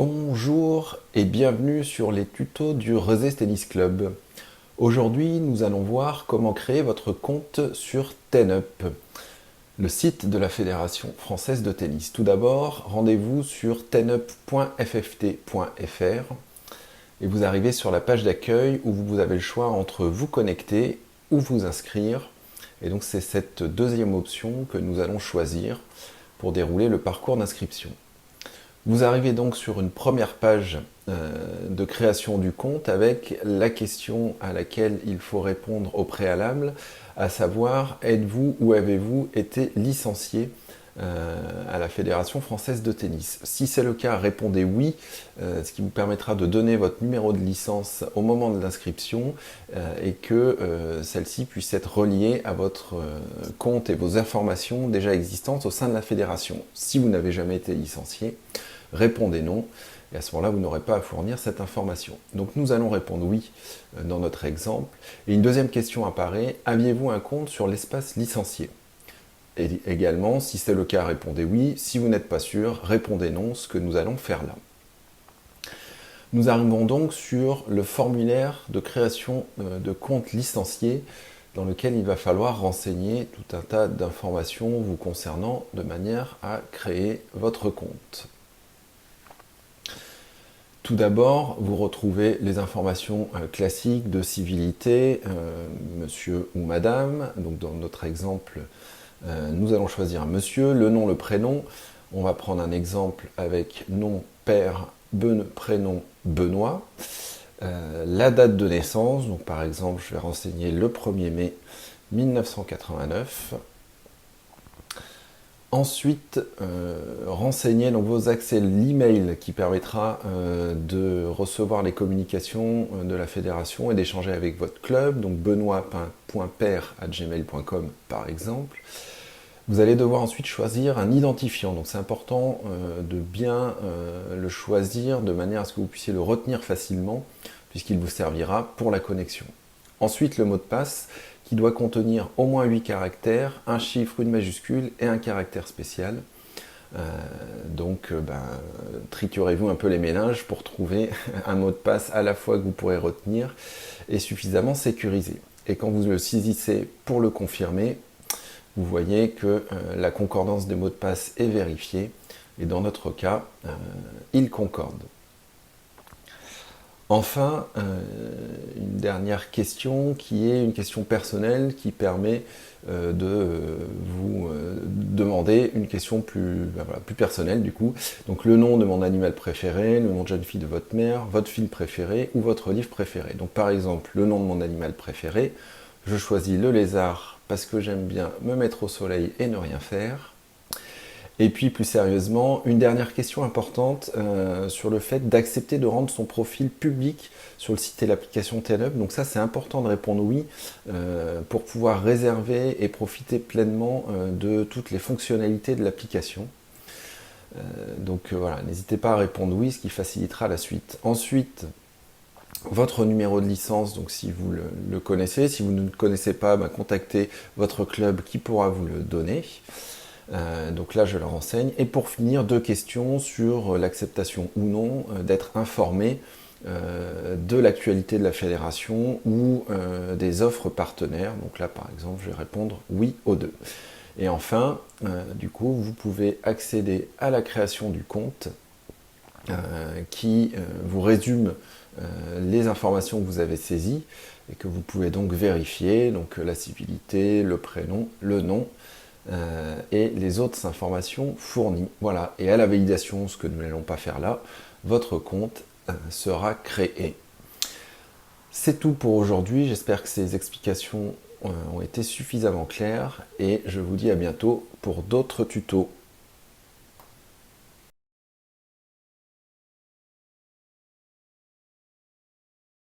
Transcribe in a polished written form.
Bonjour et bienvenue sur les tutos du Rezé Tennis Club. Aujourd'hui, nous allons voir comment créer votre compte sur TenUp, le site de la Fédération française de tennis. Tout d'abord, rendez-vous sur tenup.fft.fr et vous arrivez sur la page d'accueil où vous avez le choix entre vous connecter ou vous inscrire. Et donc c'est cette deuxième option que nous allons choisir pour dérouler le parcours d'inscription. Vous arrivez donc sur une première page de création du compte avec la question à laquelle il faut répondre au préalable, à savoir êtes-vous ou avez-vous été licencié à la Fédération française de tennis. Si c'est le cas, répondez oui, ce qui vous permettra de donner votre numéro de licence au moment de l'inscription et que celle-ci puisse être reliée à votre compte et vos informations déjà existantes au sein de la fédération. Si vous n'avez jamais été licencié, répondez non, et à ce moment-là, vous n'aurez pas à fournir cette information. Donc nous allons répondre oui dans notre exemple. Et une deuxième question apparaît, aviez-vous un compte sur l'espace licencié? Et également, si c'est le cas, répondez oui. Si vous n'êtes pas sûr, répondez non, ce que nous allons faire là. Nous arrivons donc sur le formulaire de création de compte licencié dans lequel il va falloir renseigner tout un tas d'informations vous concernant de manière à créer votre compte. Tout d'abord, vous retrouvez les informations classiques de civilité, monsieur ou madame. Donc dans notre exemple, nous allons choisir un monsieur, le nom, le prénom. On va prendre un exemple avec nom, père, prénom, Benoît. La date de naissance, donc par exemple, je vais renseigner le 1er mai 1989. Ensuite, renseignez donc vos accès, l'email qui permettra de recevoir les communications de la fédération et d'échanger avec votre club, donc benoît.père@gmail.com par exemple. Vous allez devoir ensuite choisir un identifiant, donc c'est important de bien le choisir de manière à ce que vous puissiez le retenir facilement, puisqu'il vous servira pour la connexion. Ensuite, le mot de passe, qui doit contenir au moins 8 caractères, un chiffre, une majuscule et un caractère spécial. Triturez-vous un peu les méninges pour trouver un mot de passe à la fois que vous pourrez retenir et suffisamment sécurisé. Et quand vous le saisissez pour le confirmer, vous voyez que la concordance des mots de passe est vérifiée et dans notre cas, il concorde. Enfin, une dernière question qui est une question personnelle qui permet de vous demander une question plus personnelle du coup. Donc le nom de mon animal préféré, le nom de jeune fille de votre mère, votre film préféré ou votre livre préféré. Donc par exemple, le nom de mon animal préféré, je choisis le lézard parce que j'aime bien me mettre au soleil et ne rien faire. Et puis plus sérieusement, une dernière question importante sur le fait d'accepter de rendre son profil public sur le site et l'application TenUp. Donc ça c'est important de répondre oui pour pouvoir réserver et profiter pleinement de toutes les fonctionnalités de l'application. Voilà, n'hésitez pas à répondre oui, ce qui facilitera la suite. Ensuite, votre numéro de licence, donc si vous le connaissez, si vous ne le connaissez pas, contactez votre club qui pourra vous le donner. Donc là je le renseigne. Et pour finir, 2 questions sur l'acceptation ou non d'être informé de l'actualité de la fédération ou des offres partenaires. Donc là par exemple je vais répondre oui aux 2. Et enfin, du coup vous pouvez accéder à la création du compte qui vous résume les informations que vous avez saisies et que vous pouvez donc vérifier, donc la civilité, le prénom, le nom, et les autres informations fournies. Voilà, et à la validation, ce que nous n'allons pas faire là, votre compte sera créé. C'est tout pour aujourd'hui, j'espère que ces explications ont été suffisamment claires et je vous dis à bientôt pour d'autres tutos.